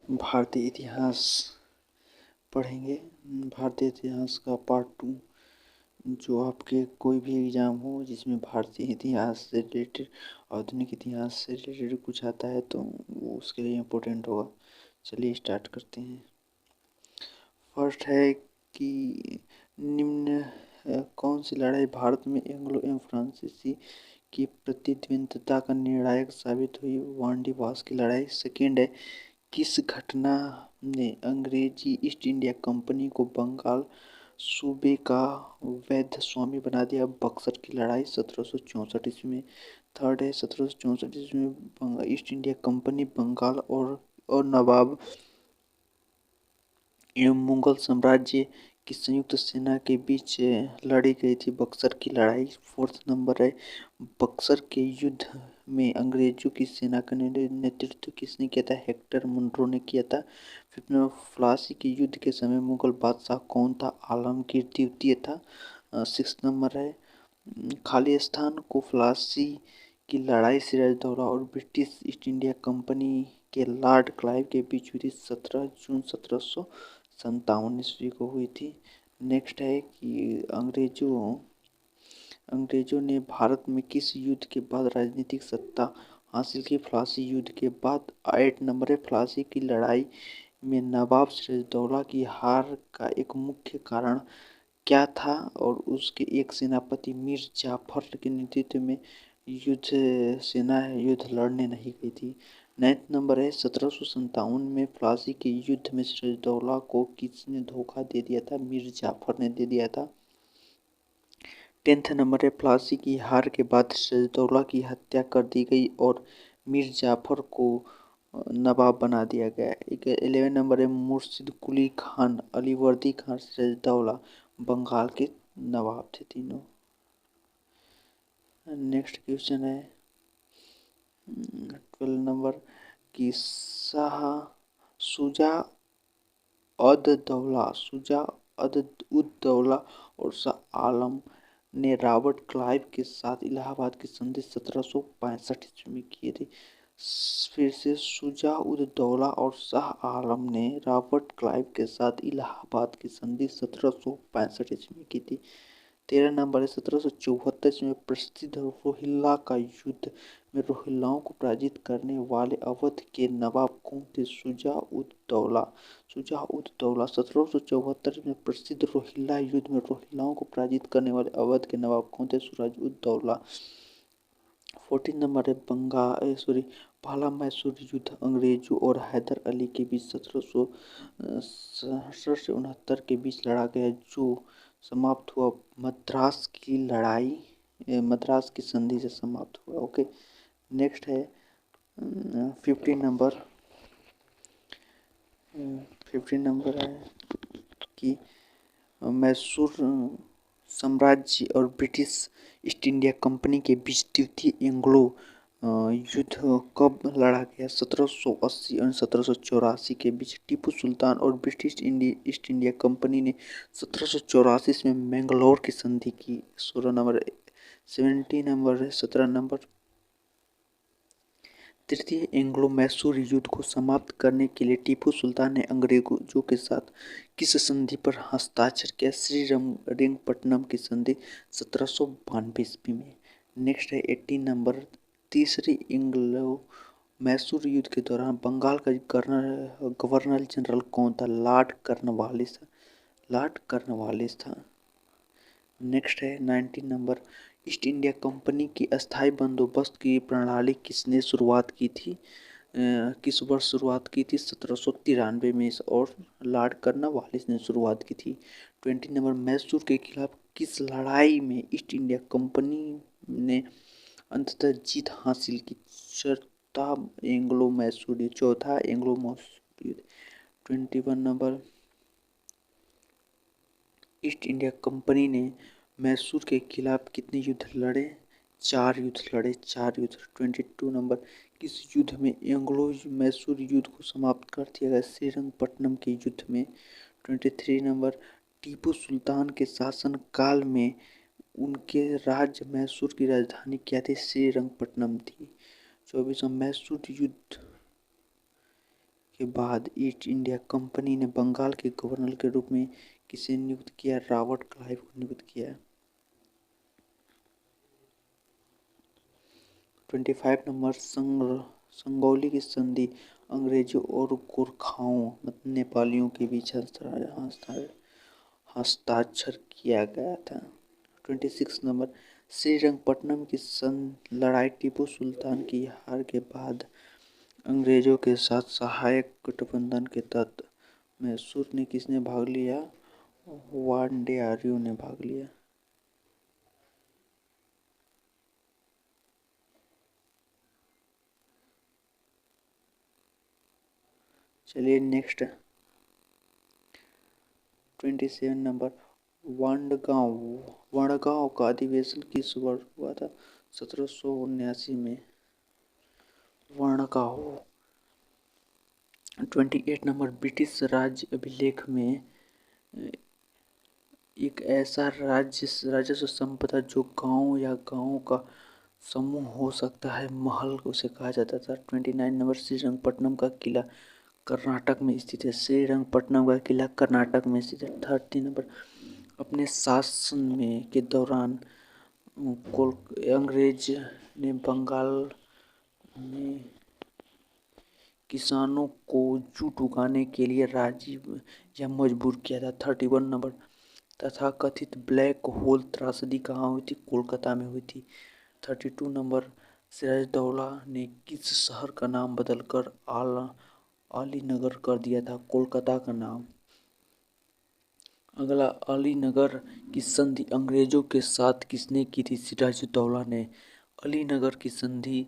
भारतीय इतिहास पढ़ेंगे। भारतीय इतिहास का पार्ट 2। जो आपके कोई भी एग्ज़ाम हो जिसमें भारतीय इतिहास से रिलेटेड, आधुनिक इतिहास से रिलेटेड कुछ आता है तो वो उसके लिए इम्पोर्टेंट होगा। चलिए स्टार्ट करते हैं। फर्स्ट है कि निम्न कौन सी लड़ाई भारत में एंग्लो एवं फ्रांसीसी की प्रतिद्वंद्विता का निर्णायक साबित हुई? वांडीवास की लड़ाई। सेकेंड है, किस घटना ने अंग्रेजी ईस्ट इंडिया कंपनी को बंगाल सूबे का वैध स्वामी बना दिया? बक्सर की लड़ाई 1764 ईस्वी में। थर्ड है, 1764 ईस्वी में ईस्ट इंडिया कंपनी बंगाल और नवाब एवं मुगल साम्राज्य की संयुक्त सेना के बीच लड़ी गई थी बक्सर की लड़ाई। फोर्थ नंबर है, बक्सर के युद्ध में अंग्रेजों की सेना का नेतृत्व किसने किया था? हेक्टर मुनरो ने किया था। फिफ्थ नंबर, प्लासी के युद्ध के समय मुगल बादशाह कौन था? आलमगीर द्वितीय था। सिक्स नंबर है, खालिस्तान को प्लासी की लड़ाई सिराजदौला और ब्रिटिश ईस्ट इंडिया कंपनी के लॉर्ड क्लाइव के बीच हुई थी 17 जून 1757 ईस्वी को हुई थी। नेक्स्ट है कि अंग्रेजों ने भारत में किस युद्ध के बाद राजनीतिक सत्ता हासिल की? प्लासी युद्ध के बाद। 8 नंबर है, प्लासी की लड़ाई में नवाब सिराजदौला की हार का एक मुख्य कारण क्या था? और उसके एक सेनापति मीर जाफर के नेतृत्व में युद्ध लड़ने नहीं गई थी। 9th नंबर है, 1757 में प्लासी के युद्ध में सिराजदौला को किसने धोखा दे दिया था? मीर जाफर ने दे दिया था। 10th नंबर है, प्लासी की हार के बाद सिराजदौला की हत्या कर दी गई और मीर जाफर को नवाब बना दिया गया। 11 नंबर है, मुर्शिद कुली खान, अलीवर्दी खान, सिराजदौला बंगाल के नवाब थे तीनों। नेक्स्ट क्वेश्चन है 12 नंबर की शुजा उद दौला और शाह आलम ने रॉबर्ट क्लाइव के साथ इलाहाबाद की संधि 1765 ईस्वी में की थी। फिर से, शुजा उद दौला और शाह आलम ने रॉबर्ट क्लाइव के साथ इलाहाबाद की संधि 1765 ईस्वी में की थी। 13 नंबर है, 1774 में प्रसिद्ध रोहिल्ला का युद्ध में रोहिल्लाओं को पराजित करने वाले अवध के नवाब कौन थे? शुजा उद दौला 1774 में प्रसिद्ध रोहिल्ला युद्ध में रोहिल्लाओं को पराजित करने वाले अवध के नवाब कौन थे? सूरज उद दौला। 14 नंबर है, पहला मैसूर युद्ध अंग्रेजों और हैदर अली के बीच 1767 से 69 के बीच लड़ा गया, जो समाप्त हुआ मद्रास की संधि से समाप्त हुआ। ओके, नेक्स्ट है 15 नंबर है कि मैसूर साम्राज्य और ब्रिटिश ईस्ट इंडिया कंपनी के बीच द्वितीय एंग्लो युद्ध कब लड़ा गया? 1780 और 1784 के बीच। टीपू सुल्तान और ब्रिटिश ईस्ट इंडिया कंपनी ने 1784 में मैंगलोर की संधि की। 16 नंबर 17 नंबर 17 नंबर, तृतीय एंग्लो मैसूर युद्ध को समाप्त करने के लिए टीपू सुल्तान ने अंग्रेजों के साथ किस संधि पर हस्ताक्षर किया? श्रीरंगपट्टनम की संधि 1792 ईस्वी में। नेक्स्ट है 18 नंबर, तीसरी एंग्लो मैसूर युद्ध के दौरान बंगाल का गवर्नर जनरल कौन था? लॉर्ड कॉर्नवालिस था। नेक्स्ट है 19 नंबर, ईस्ट इंडिया कंपनी की अस्थायी बंदोबस्त की प्रणाली किसने शुरुआत की थी? किस वर्ष शुरुआत की थी? 1793 में, और लॉर्ड कॉर्नवालिस ने शुरुआत की थी। 20 नंबर, मैसूर के खिलाफ किस लड़ाई में ईस्ट इंडिया कंपनी ने अंततः जीत हासिल की? चौथा एंग्लो मैसूर युद्ध। 21 नंबर, ईस्ट इंडिया कंपनी ने मैसूर के खिलाफ कितने युद्ध लड़े? 4 युद्ध लड़े, 4 युद्ध। 22 नंबर, किस युद्ध में एंग्लो मैसूर युद्ध को समाप्त कर दिया गया? श्रीरंगपट्टनम के युद्ध में। 23 नंबर, टीपू सुल्तान के शासन काल में उनके राज्य मैसूर की राजधानी क्या थी? श्रीरंगपट्टनम थी। 24, मैसूर युद्ध के बाद ईस्ट इंडिया कंपनी ने बंगाल के गवर्नर के रूप में किसे नियुक्त किया? रॉबर्ट क्लाइव को नियुक्त किया। 25 नंबर, संगौली की संधि अंग्रेजों और गोरखाओं मतलब नेपालियों के बीच हस्ताक्षर किया गया था। 26 नंबर, श्रीरंगपट्टनम की लड़ाई टीपू सुल्तान की हार के बाद अंग्रेजों के साथ सहायक गठबंधन के तहत मैसूर ने किसने भाग लिया? वांडेयारियो ने भाग लिया। चलिए नेक्स्ट 27 नंबर, वडगांव का अधिवेशन किस वर्ष हुआ था? 1779 में वडगांव। 28 नंबर, ब्रिटिश राज्य अभिलेख में एक ऐसा राजस्व संपदा जो गांव या गांवों का समूह हो सकता है, महल उसे कहा जाता था। 29 नंबर, श्रीरंगपट्टनम का किला कर्नाटक में स्थित है। श्रीरंगपट्टनम का किला कर्नाटक में स्थित है। 30 नंबर, अपने शासन में के दौरान अंग्रेज ने बंगाल में किसानों को जूट उगाने के लिए राजी या मजबूर किया था। 31 नंबर, तथाकथित ब्लैक होल त्रासदी कहाँ हुई थी? कोलकाता में हुई थी। 32 नंबर, सिराजदौला ने किस शहर का नाम बदलकर अलीनगर कर दिया था? कोलकाता का नाम। अगला, अलीनगर की संधि अंग्रेजों के साथ किसने की थी? सिराजुद्दौला ने। अलीनगर की संधि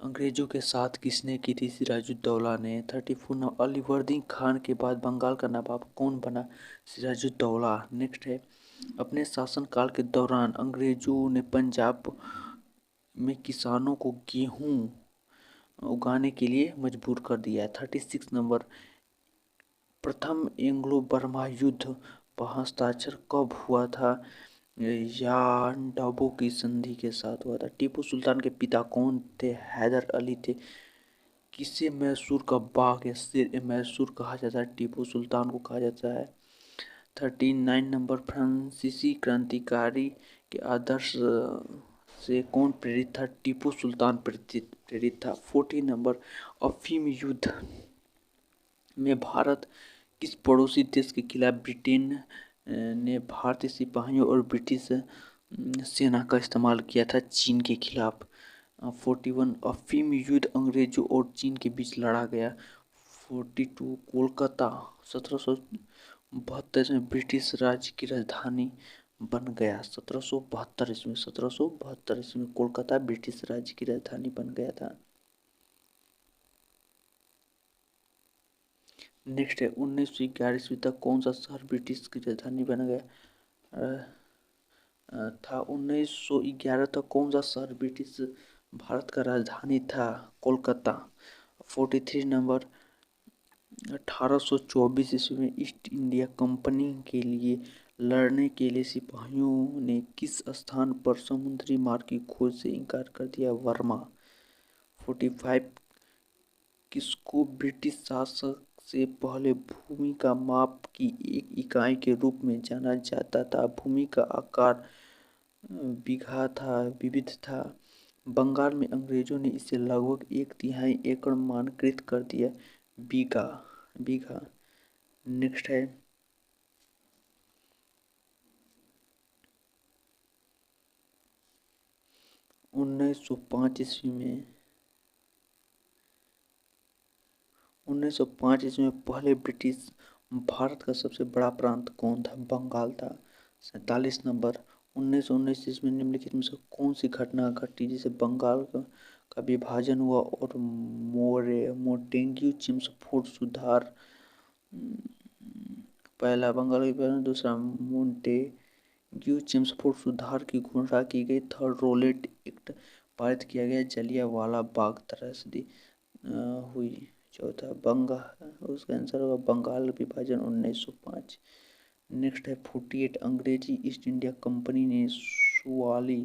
अंग्रेजों के साथ किसने की थी? सिराजुद्दौला ने। 34 नंबर, अलीवर्दी खान के बाद बंगाल का नवाब कौन बना? सिराजुद्दौला। नेक्स्ट है, अपने शासनकाल के दौरान अंग्रेजों ने पंजाब में किसानों को गेहूं उगाने के लिए मजबूर कर दिया है। 36 नंबर, प्रथम एंग्लो बर्मा युद्ध पर हस्ताक्षर कब हुआ था? यांडाबो की संधि के साथ हुआ था। टीपू सुल्तान के पिता कौन थे? हैदर अली थे। किसे मैसूर का बाघ या शेर मैसूर कहा जाता है? टीपू सुल्तान को कहा जाता है। 39 नंबर, फ्रांसीसी क्रांतिकारी के आदर्श से कौन प्रेरित था? टीपू सुल्तान प्रेरित था। 40 नंबर, अफीम युद्ध में भारत किस पड़ोसी देश के खिलाफ ब्रिटेन ने भारतीय सिपाहियों और ब्रिटिश सेना का इस्तेमाल किया था? चीन के खिलाफ। 41, अफीम युद्ध अंग्रेजों और चीन के बीच लड़ा गया। 42, कोलकाता 1772 में ब्रिटिश राज्य की राजधानी बन गया। 1772 ईस्वी में कोलकाता ब्रिटिश राज्य की राजधानी बन गया था। नेक्स्ट है, 1911 ईस्वी तक कौन सा शहर ब्रिटिश की राजधानी बन गया था? 1911 तक कौन सा शहर ब्रिटिश भारत का राजधानी था? कोलकाता। 43 नंबर, 1824 ईस्वी में ईस्ट इंडिया कंपनी के लिए लड़ने के लिए सिपाहियों ने किस स्थान पर समुद्री मार्ग की खोज से इनकार कर दिया? वर्मा। 45, किसको ब्रिटिश शासक से पहले भूमि का माप की एक इकाई के रूप में जाना जाता था? भूमि का आकार बीघा था, विविध था। बंगाल में अंग्रेजों ने इसे लगभग 1/3 एकड़ मानकृत कर दिया। बीघा। नेक्स्ट है, 1905 ईस्वी में 1905 ईस्वी में पहले ब्रिटिश भारत का सबसे बड़ा प्रांत कौन था? बंगाल था। 47 नंबर, 1919 ईस्वी में निम्नलिखित में से कौन सी घटना घटी जिसे बंगाल का विभाजन हुआ और मोंटेग्यू चिम्सफोर्ड सुधार? पहला बंगाल का विभाजन, दूसरा मोंटेग्यू चिम्सफोर्ड सुधार की घोषणा की गई। थर्ड, रोलेट एक्ट पारित किया गया। जलियांवाला बाग त्रासदी हुई। चौथा, उसका आंसर होगा बंगाल विभाजन 1905। नेक्स्ट है 48, अंग्रेजी ईस्ट इंडिया कंपनी ने सुआली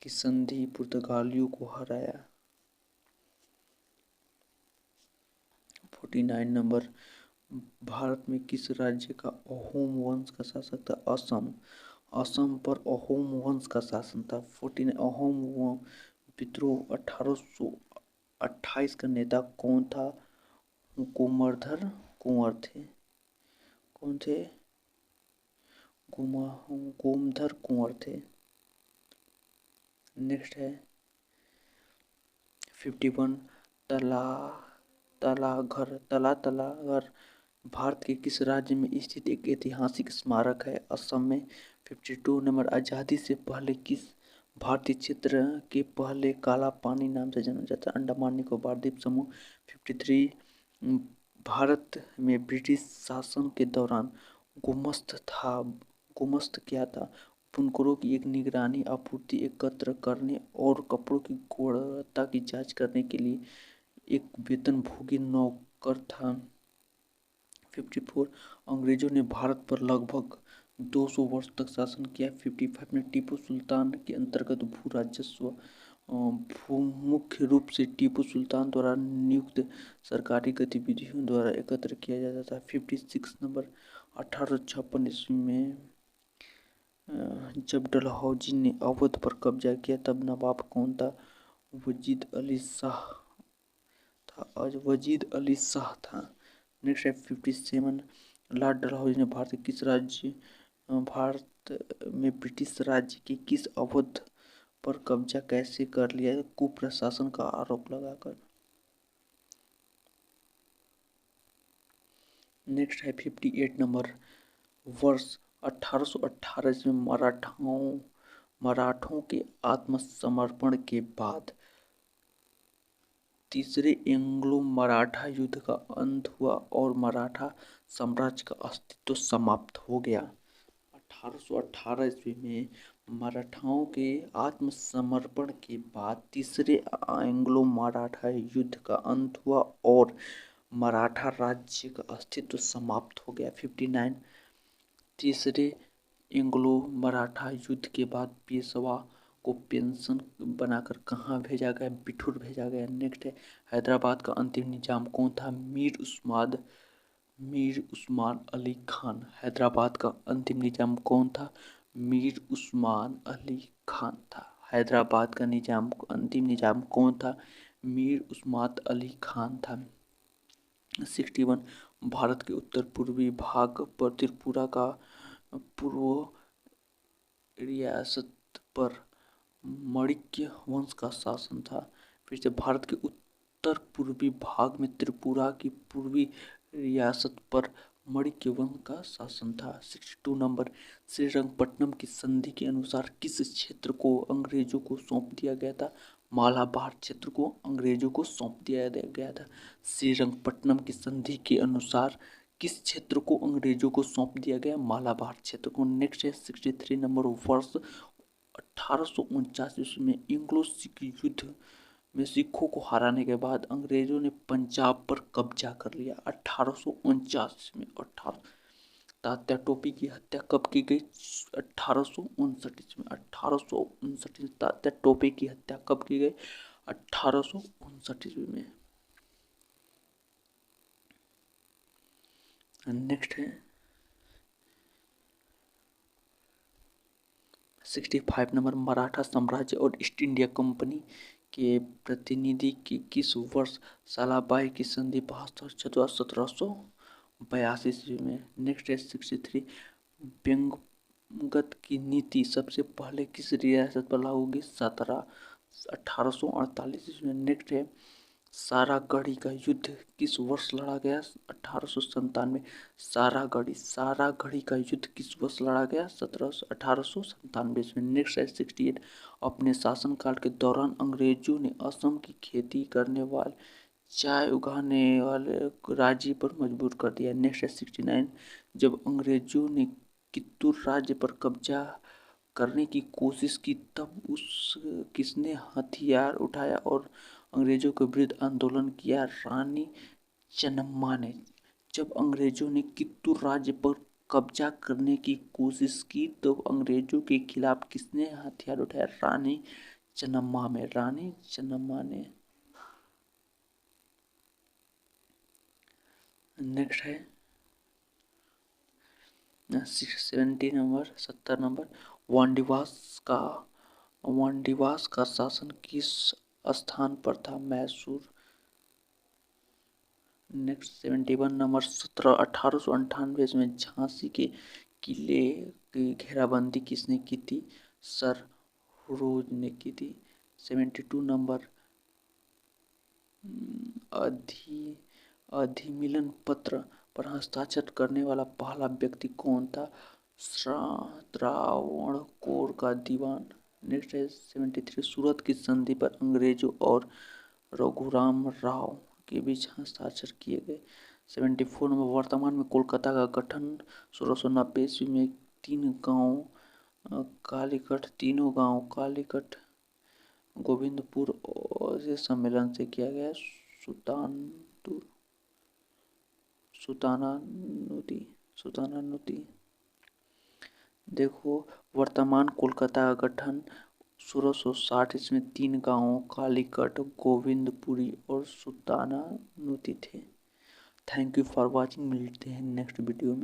की संधि पुर्तगालियों को हराया। 49 नंबर, भारत में किस राज्य का अहोम वंश का शासक था? असम। असम पर अहोम वंश का शासन था। 49 अहोम विद्रोह 1828 का नेता कौन था? कुमरधर कुंवर थे। कौन थे? गोमधर कुंवर थे। नेक्स्ट है 51, तला तलाघर भारत के किस राज्य में स्थित एक ऐतिहासिक स्मारक है? असम में। 52 नंबर, आज़ादी से पहले किस भारतीय क्षेत्र के पहले काला पानी नाम से जाना जाता? अंडमान निकोबार द्वीप समूह। 53, भारत में ब्रिटिश शासन के दौरान गुमस्त क्या था? बुनकरों की एक निगरानी, आपूर्ति एकत्र करने और कपड़ों की गुणवत्ता की जांच करने के लिए एक वेतनभोगी नौकर था। 54, अंग्रेजों ने भारत पर लगभग 200 वर्ष तक शासन किया। 55 में टीपू सुल्तान के अंतर्गत भू राजस्व मुख्य रूप से टीपू सुल्तान द्वारा नियुक्त सरकारी गतिविधियों द्वारा एकत्र किया जाता था। 56 नंबर, 1856 ईस्वी में जब डलहौजी ने अवध पर कब्जा किया तब नवाब कौन था? वजीद अली शाह था। नेक्स्ट है 57, लॉर्ड डलहौजी ने भारत में ब्रिटिश राज्य के किस अवध पर कब्जा कैसे कर लिया? कुप्रशासन का आरोप लगाकर। नेक्स्ट है 58 नंबर, वर्ष 1818 में मराठों के आत्मसमर्पण के बाद तीसरे एंग्लो मराठा युद्ध का अंत हुआ और मराठा साम्राज्य का अस्तित्व समाप्त हो गया। 1818 ईस्वी में मराठाओं के आत्मसमर्पण के बाद तीसरे एंग्लो मराठा युद्ध का अंत हुआ और मराठा राज्य का अस्तित्व समाप्त हो गया। 59, तीसरे एंग्लो मराठा युद्ध के बाद पेशवा को पेंशन बनाकर कहाँ भेजा गया? बिठूर भेजा गया। नेक्स्ट है हैदराबाद का अंतिम निजाम कौन था? मीर उस्मान अली खान। हैदराबाद का अंतिम निजाम कौन था? मीर उस्मान अली खान था। हैदराबाद का अंतिम निजाम कौन था? मीर उस्मान अली खान था। 61, भारत के उत्तर पूर्वी भाग पर त्रिपुरा का पूर्व रियासत पर मणिक्य वंश का शासन था। फिर से भारत के उत्तर पूर्वी भाग में त्रिपुरा की पूर्वी रियासत पर मणिक्य वंश का शासन था। 62 नंबर, श्रीरंगपट्टनम की संधि के अनुसार किस क्षेत्र को अंग्रेजों को सौंप दिया गया था? मालाबार क्षेत्र को अंग्रेजों को सौंप दिया गया था। श्रीरंगपट्टनम की संधि के अनुसार किस क्षेत्र को अंग्रेजों को सौंप दिया गया? मालाबार क्षेत्र को। नेक्स्ट है 63 नंबर, वर्ष 1849 ईस्वी में एंग्लो सिख युद्ध में सिखों को हराने के बाद अंग्रेजों ने पंजाब पर कब्जा कर लिया। 1849 में तात्या टोपी की हत्या कब की गई? 1859 में। 1859 में तात्या टोपी की हत्या कब की गई? 1859 में। नेक्स्ट है 65 नंबर, मराठा साम्राज्य और ईस्ट इंडिया कंपनी के प्रतिनिधि की किस वर्ष सालाबाई की संधि पर हस्ताक्षर 1782 ईस्वी में। नेक्स्ट है 63, व्यंग्यगत की नीति सबसे पहले किस रियासत पर लागू होगी? 1848 ईस्वी में। नेक्स्ट है सारागढ़ी का युद्ध किस वर्ष लड़ा गया? 1897। सारागढ़ी का युद्ध किस वर्ष लड़ा गया? 1897 ईस्वी में। नेक्स्ट है 68, अपने शासनकाल के दौरान अंग्रेजों ने असम की खेती करने वाले चाय उगाने वाले राज्य पर मजबूर कर दिया। नेक्स्ट है 69, जब अंग्रेजों ने कित्तूर राज्य पर कब्जा करने की कोशिश की तब किसने हथियार उठाया और अंग्रेजों के विरुद्ध आंदोलन किया? रानी चन्नम्मा ने। जब अंग्रेजों ने कित्तूर राज्य पर कब्जा करने की कोशिश की तो अंग्रेजों के खिलाफ किसने हथियार उठाया? रानी चन्नम्मा ने। नेक्स्ट है 70 नंबर, वांडीवास का शासन किस स्थान पर था? मैसूर। नेक्स्ट 71 नंबर, 1898 में झांसी के किले की घेराबंदी किसने की थी? सर रोज ने की थी। 72 नंबर, अधिमिलन पत्र पर हस्ताक्षर करने वाला पहला व्यक्ति कौन था? त्रावणकोर का दीवान। नेक्स्ट है 73, सूरत की संधि पर अंग्रेजों और रघुराम राव के बीच हस्ताक्षर किए गए। 74 नंबर, वर्तमान में कोलकाता का गठन 1690 ईस्वी में तीनों गांव कालीकट, गोविंदपुर और इस सम्मेलन से किया गया। सुतानानुती। देखो, वर्तमान कोलकाता का गठन 1660 ईस्वी में 3 गांवों कालीकट, गोविंदपुरी और सुतानानुती थे। Thank you for watching. मिलते हैं नेक्स्ट वीडियो में।